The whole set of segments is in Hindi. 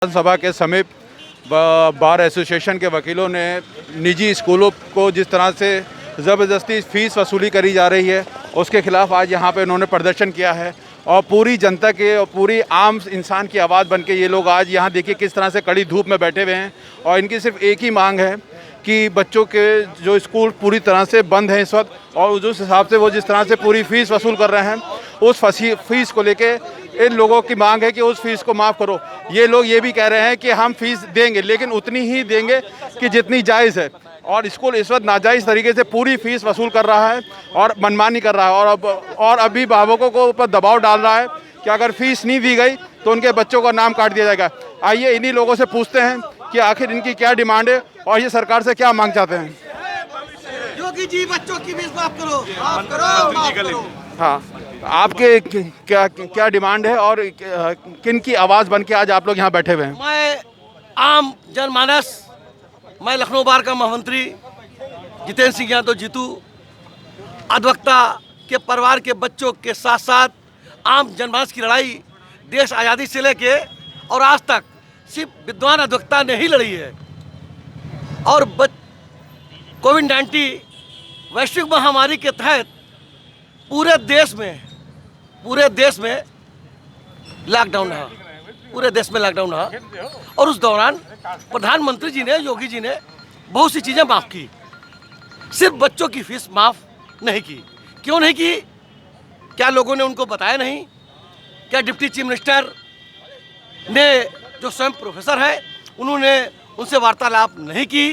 विधानसभा के समीप बार एसोसिएशन के वकीलों ने निजी स्कूलों को जिस तरह से ज़बरदस्ती फ़ीस वसूली करी जा रही है उसके खिलाफ आज यहाँ पे उन्होंने प्रदर्शन किया है। और पूरी जनता के और पूरी आम इंसान की आवाज़ बन के ये लोग आज यहाँ देखिए किस तरह से कड़ी धूप में बैठे हुए हैं। और इनकी सिर्फ एक ही मांग है कि बच्चों के जो स्कूल पूरी तरह से बंद हैं इस वक्त, और उस हिसाब से वो जिस तरह से पूरी फ़ीस वसूल कर रहे हैं उस फ़ीस को लेके इन लोगों की मांग है कि उस फीस को माफ़ करो। ये लोग ये भी कह रहे हैं कि हम फीस देंगे लेकिन उतनी ही देंगे कि जितनी जायज़ है, और स्कूल इस वक्त नाजायज़ तरीके से पूरी फीस वसूल कर रहा है और मनमानी कर रहा है और अभिभावकों को ऊपर दबाव डाल रहा है कि अगर फीस नहीं दी गई तो उनके बच्चों का नाम काट दिया जाएगा। आइए इन्हीं लोगों से पूछते हैं कि आखिर इनकी क्या डिमांड है और ये सरकार से क्या मांग चाहते हैं। योगी जी बच्चों की फीस माफ करो, माफ करो, माफ करो। हाँ, आपके क्या डिमांड है और किन की आवाज़ बन के आज आप लोग यहाँ बैठे हुए हैं? मैं आम जनमानस, मैं लखनऊ बार का महामंत्री जितेंद्र सिंह यादव जीतू, अधिवक्ता के परिवार के बच्चों के साथ साथ आम जनमानस की लड़ाई देश आज़ादी से लेके और आज तक सिर्फ विद्वान अधिवक्ता ने ही लड़ी है। और कोविड-19 वैश्विक महामारी के तहत पूरे देश में लॉकडाउन रहा, पूरे देश में लॉकडाउन रहा। और उस दौरान प्रधानमंत्री जी ने, योगी जी ने बहुत सी चीज़ें माफ़ की, सिर्फ बच्चों की फीस माफ़ नहीं की। क्यों नहीं की? क्या लोगों ने उनको बताया नहीं? क्या डिप्टी चीफ मिनिस्टर ने, जो स्वयं प्रोफेसर है, उन्होंने उनसे वार्तालाप नहीं की?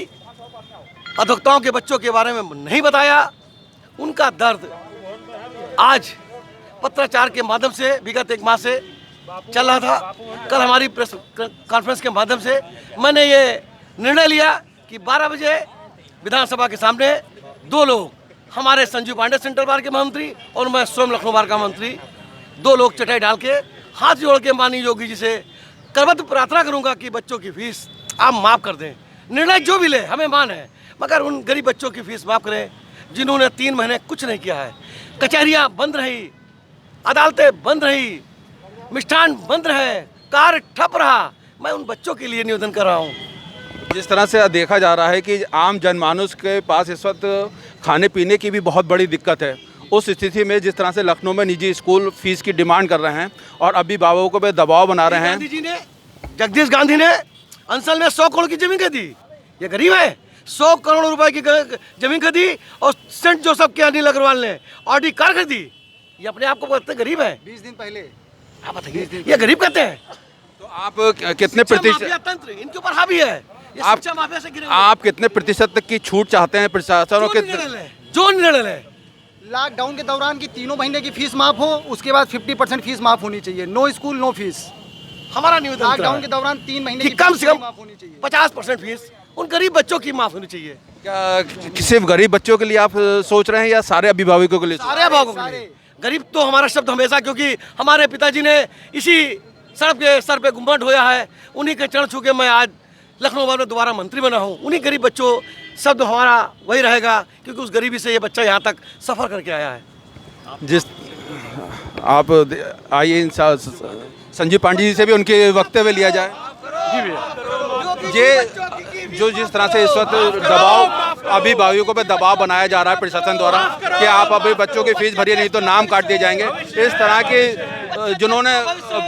अधिवक्ताओं के बच्चों के बारे में नहीं बताया? उनका दर्द आज पत्राचार के माध्यम से विगत एक माह से चल रहा था। कल हमारी प्रेस कॉन्फ्रेंस के माध्यम से मैंने ये निर्णय लिया कि 12 बजे विधानसभा के सामने दो लोग, हमारे संजीव पांडे सेंट्रल बार के महामंत्री और मैं स्वयं लखनऊ बार का मंत्री, दो लोग चटाई डाल के हाथ जोड़ के माननीय योगी जी से करबद्ध प्रार्थना करूंगा कि बच्चों की फीस आप माफ़ कर दें। निर्णय जो भी ले हमें मान है, मगर उन गरीब बच्चों की फीस माफ़ करें जिन्होंने 3 महीने कुछ नहीं किया है। कचहरियाँ बंद रही, अदालतें बंद रही, मिष्ठान बंद रहे, कार्य ठप रहा। मैं उन बच्चों के लिए निवेदन कर रहा हूँ। जिस तरह से देखा जा रहा है कि आम जनमानस के पास इस वक्त खाने पीने की भी बहुत बड़ी दिक्कत है, उस स्थिति में जिस तरह से लखनऊ में निजी स्कूल फीस की डिमांड कर रहे हैं और अभिभावकों पे दबाव बना रहे हैं। जगदीश गांधी ने अंसल में 100 करोड़ की जमीन खरीदी। ये गरीब है, 100 करोड़ रुपए की जमीन खरीदी और सेंट जोसेफ के अनिल अग्रवाल ने ऑडी कार खरीदी। ये अपने आप को कहते हैं गरीब है। 20 दिन पहले आप बताइए, ये गरीब कहते हैं? तो आप कितने प्रतिशत तंत्र इनके ऊपर हावी है? आप कितने प्रतिशत तक की छूट चाहते हैं प्रशासन के? जो निर्णय ले, लॉकडाउन के दौरान की 3 महीने की फीस माफ हो, उसके बाद 50% फीस माफ होनी चाहिए। No school no fees. हमारा निवेदन लॉकडाउन के दौरान 3 महीने की कम से कम माफ होनी चाहिए। 50% फीस उन गरीब बच्चों की माफ होनी चाहिए। क्या सिर्फ गरीब बच्चों के लिए आप सोच रहे हैं या सारे अभिभावकों के लिए? सारे अभिभावकों के लिए। गरीब तो हमारा शब्द हमेशा, क्योंकि हमारे पिताजी ने इसी सड़क के सर पे गुम्बद होया है, उन्हीं के चरण छू के मैं आज लखनऊ बार में दोबारा मंत्री बना हूँ। उन्हीं गरीब बच्चों शब्द हमारा वही रहेगा, क्योंकि उस गरीबी से ये बच्चा यहाँ तक सफ़र करके आया है। जिस आप आइए संजीव पांडे जी से भी उनके वक्तव्य लिया जाए। जी भैया, ये जो जिस तरह से इस वक्त दबाव अभिभावकों पे दबाव बनाया जा रहा है प्रशासन द्वारा कि आप अभी बच्चों की फीस भरिए नहीं तो नाम काट दिए जाएंगे, इस तरह के जिन्होंने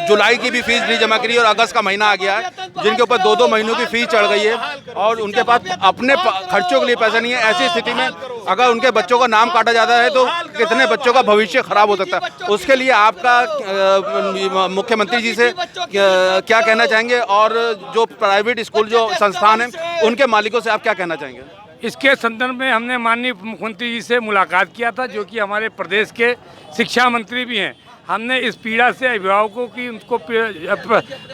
जुलाई की भी फीस नहीं जमा करी और अगस्त का महीना आ गया है, जिनके ऊपर 2-2 महीनों की फीस चढ़ गई है और उनके पास अपने खर्चों के लिए पैसा नहीं है। ऐसी स्थिति में अगर उनके बच्चों का नाम काटा जाता है तो कितने बच्चों का भविष्य खराब हो सकता है। उसके लिए आपका मुख्यमंत्री जी से क्या कहना चाहेंगे और जो प्राइवेट स्कूल जो संस्थान हैं उनके मालिकों से आप क्या कहना चाहेंगे? इसके संदर्भ में हमने माननीय मुख्यमंत्री जी से मुलाकात किया था, जो कि हमारे प्रदेश के शिक्षा मंत्री भी हैं। हमने इस पीड़ा से अभिभावकों की उनको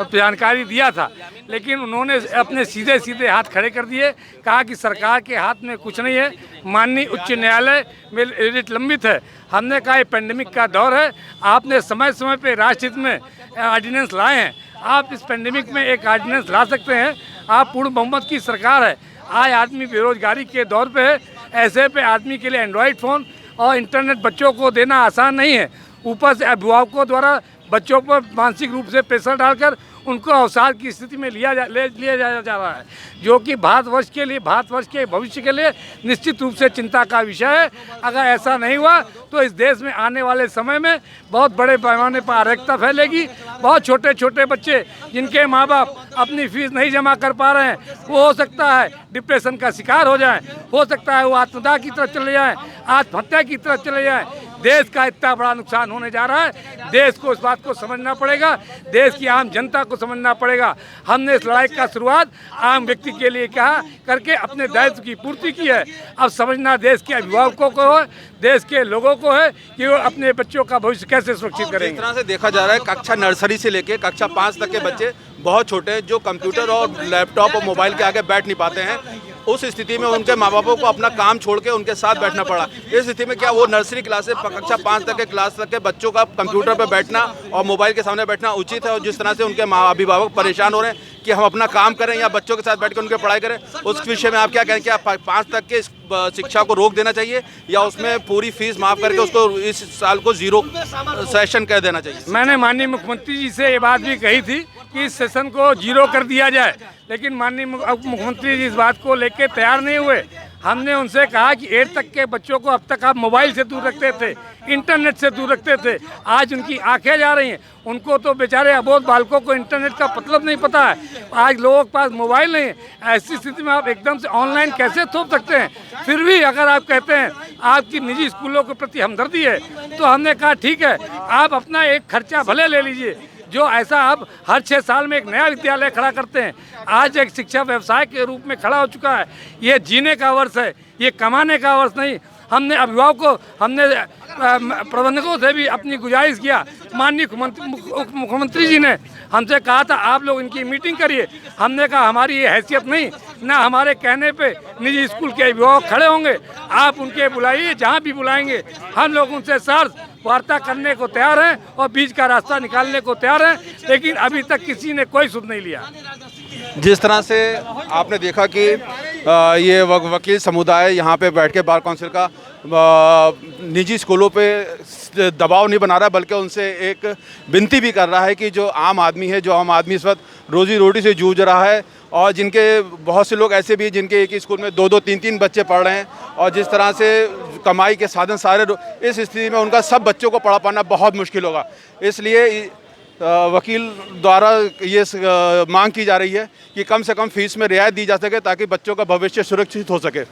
जानकारी दिया था, लेकिन उन्होंने अपने सीधे सीधे हाथ खड़े कर दिए, कहा कि सरकार के हाथ में कुछ नहीं है, माननीय उच्च न्यायालय में रिट लंबित है। हमने कहा ये पेंडेमिक का दौर है, आपने समय समय पे राष्ट्रहित में ऑर्डिनेंस लाए हैं, आप इस पेंडेमिक में एक ऑर्डिनेंस ला सकते हैं। आप पूर्ण बहुमत की सरकार है, आज आदमी बेरोजगारी के दौर पे है, ऐसे पे आदमी के लिए एंड्रॉयड फ़ोन और इंटरनेट बच्चों को देना आसान नहीं है। ऊपर से अभिभावकों द्वारा बच्चों पर मानसिक रूप से प्रेशर डालकर उनको अवसाद की स्थिति में लिया जा रहा है, जो कि भारतवर्ष के भविष्य के लिए निश्चित रूप से चिंता का विषय है। अगर ऐसा नहीं हुआ तो इस देश में आने वाले समय में बहुत बड़े पैमाने पर अराजकता फैलेगी। बहुत छोटे छोटे बच्चे जिनके माँ बाप अपनी फीस नहीं जमा कर पा रहे हैं, वो हो सकता है डिप्रेशन का शिकार हो जाए, हो सकता है वो आत्मदाह की तरफ चले जाएं, आत्महत्या की तरफ चले जाएं। देश का इतना बड़ा नुकसान होने जा रहा है, देश को इस बात को समझना पड़ेगा, देश की आम जनता को समझना पड़ेगा। हमने इस लड़ाई का शुरुआत आम व्यक्ति के लिए कहा करके अपने दायित्व की पूर्ति की है। अब समझना देश के अभिभावकों को है, देश के लोगों को है कि वो अपने बच्चों का भविष्य कैसे सुरक्षित करेंगे। जिस तरह से देखा जा रहा है, कक्षा नर्सरी से लेके कक्षा 5 तक के बच्चे बहुत छोटे हैं, जो कंप्यूटर और लैपटॉप और मोबाइल के आगे बैठ नहीं पाते हैं। उस स्थिति में उनके माँ बापों को अपना काम छोड़ के उनके साथ बैठना पड़ा। इस स्थिति में क्या वो नर्सरी क्लास से कक्षा 5 तक के क्लास तक के बच्चों का कंप्यूटर पर बैठना और मोबाइल के सामने बैठना उचित है? और जिस तरह से उनके माँ अभिभावक परेशान हो रहे हैं कि हम अपना काम करें या बच्चों के साथ बैठ कर उनकी पढ़ाई करें, उस विषय में आप क्या कहें? क्या 5 तक के शिक्षा को रोक देना चाहिए या उसमें पूरी फीस माफ़ करके उसको इस साल को 0 सेशन कर देना चाहिए? मैंने माननीय मुख्यमंत्री जी से ये बात भी कही थी कि इस सेशन को 0 कर दिया जाए, लेकिन माननीय मुख्यमंत्री जी इस बात को लेकर तैयार नहीं हुए। हमने उनसे कहा कि 8 तक के बच्चों को अब तक आप मोबाइल से दूर रखते थे, इंटरनेट से दूर रखते थे, आज उनकी आंखें जा रही हैं। उनको तो बेचारे अबोध बालकों को इंटरनेट का मतलब नहीं पता है। आज लोगों के पास मोबाइल नहीं है, ऐसी स्थिति में आप एकदम से ऑनलाइन कैसे थोप सकते हैं? फिर भी अगर आप कहते हैं आपकी निजी स्कूलों के प्रति हमदर्दी है, तो हमने कहा ठीक है, आप अपना एक खर्चा भले ले लीजिए, जो ऐसा आप हर 6 साल में एक नया विद्यालय खड़ा करते हैं। आज एक शिक्षा व्यवसाय के रूप में खड़ा हो चुका है। ये जीने का वर्ष है, ये कमाने का वर्ष नहीं। हमने अभिभावकों, हमने प्रबंधकों से भी अपनी गुजारिश किया। माननीय मुख्यमंत्री जी ने हमसे कहा था आप लोग इनकी मीटिंग करिए। हमने कहा हमारी ये हैसियत नहीं, ना हमारे कहने पे निजी स्कूल के अभिभावक खड़े होंगे। आप उनके बुलाइए, जहाँ भी बुलाएंगे हम लोग उनसे वार्ता करने को तैयार हैं और बीच का रास्ता निकालने को तैयार हैं, लेकिन अभी तक किसी ने कोई सुध नहीं लिया। जिस तरह से आपने देखा कि ये वकील समुदाय यहाँ पे बैठ के बार काउंसिल का निजी स्कूलों पे दबाव नहीं बना रहा, बल्कि उनसे एक विनती भी कर रहा है कि जो आम आदमी है, जो आम आदमी इस वक्त रोजी रोटी से जूझ रहा है, और जिनके बहुत से लोग ऐसे भी हैं जिनके एक ही स्कूल में 2-2, 3-3 बच्चे पढ़ रहे हैं, और जिस तरह से कमाई के साधन सारे, इस स्थिति में उनका सब बच्चों को पढ़ा पाना बहुत मुश्किल होगा। इसलिए वकील द्वारा ये मांग की जा रही है कि कम से कम फीस में रियायत दी जा सके ताकि बच्चों का भविष्य सुरक्षित हो सके।